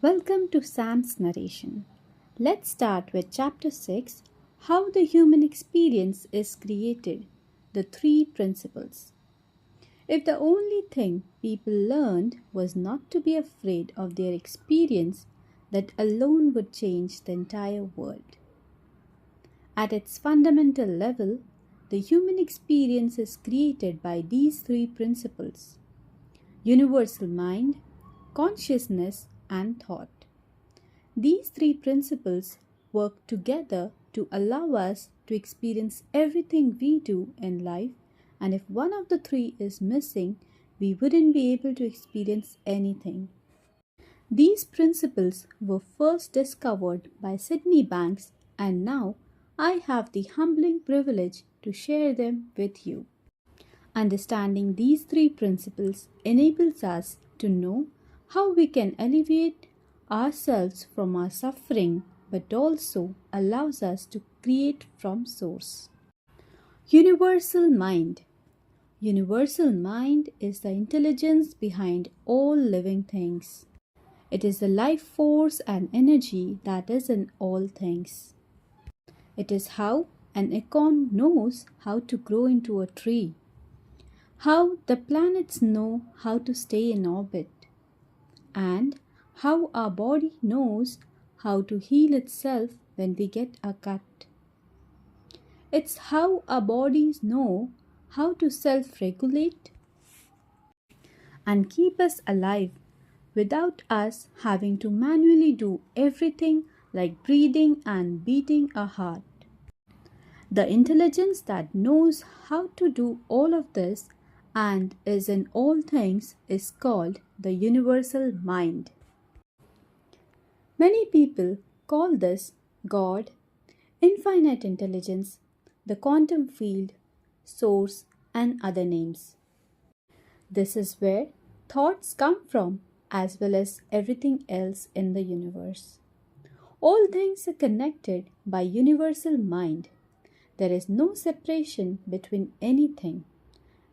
Welcome to Sam's narration. Let's start with Chapter 6, How the Human Experience is Created, the Three Principles. If the only thing people learned was not to be afraid of their experience, that alone would change the entire world. At its fundamental level, the human experience is created by these three principles: universal mind, consciousness, and thought. These three principles work together to allow us to experience everything we do in life, and if one of the three is missing, we wouldn't be able to experience anything. These principles were first discovered by Sydney Banks, and now I have the humbling privilege to share them with you. Understanding these three principles enables us to know how we can alleviate ourselves from our suffering, but also allows us to create from source. Universal mind. Universal mind is the intelligence behind all living things. It is the life force and energy that is in all things. It is how an acorn knows how to grow into a tree, how the planets know how to stay in orbit, and how our body knows how to heal itself when we get a cut. It's how our bodies know how to self-regulate and keep us alive without us having to manually do everything like breathing and beating a heart. The intelligence that knows how to do all of this and is in all things is called the universal mind. Many people call this God, infinite intelligence, the quantum field, source, and other names. This is where thoughts come from, as well as everything else in the universe. All things are connected by universal mind. There is no separation between anything,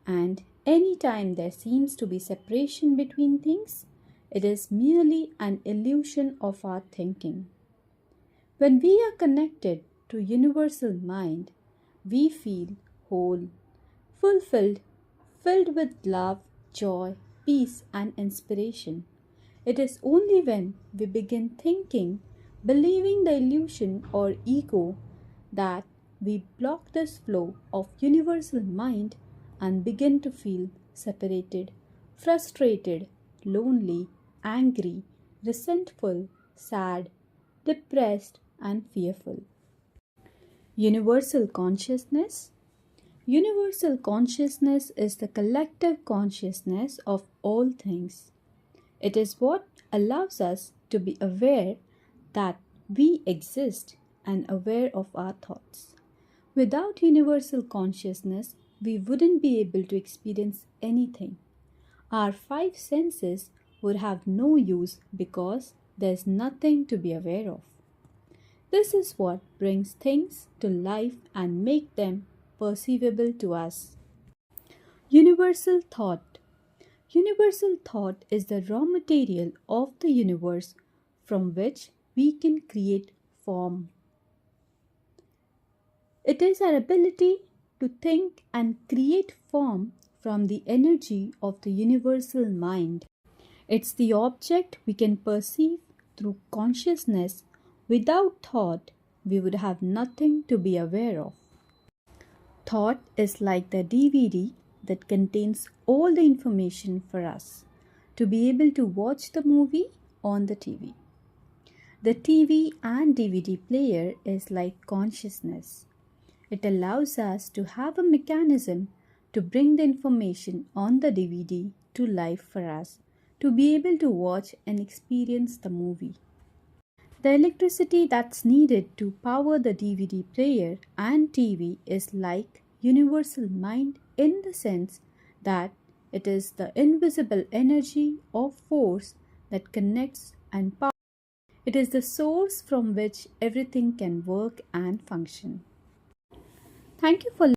and any time there seems to be separation between things, it is merely an illusion of our thinking. When we are connected to universal mind, we feel whole, fulfilled, filled with love, joy, peace, and inspiration. It is only when we begin thinking, believing the illusion or ego, that we block this flow of universal mind and begin to feel separated, frustrated, lonely, angry, resentful, sad, depressed, and fearful. Universal consciousness. Universal consciousness is the collective consciousness of all things. It is what allows us to be aware that we exist and aware of our thoughts. Without universal consciousness, we wouldn't be able to experience anything. Our five senses would have no use because there's nothing to be aware of. This is what brings things to life and make them perceivable to us. Universal thought. Universal thought is the raw material of the universe from which we can create form. It is our ability to think and create form from the energy of the universal mind. It's the object we can perceive through consciousness. Without thought, we would have nothing to be aware of. Thought is like the DVD that contains all the information for us to be able to watch the movie on the TV. The TV and DVD player is like consciousness. It allows us to have a mechanism to bring the information on the DVD to life for us, to be able to watch and experience the movie. The electricity that's needed to power the DVD player and TV is like universal mind in the sense that it is the invisible energy or force that connects and powers. It is the source from which everything can work and function. Thank you for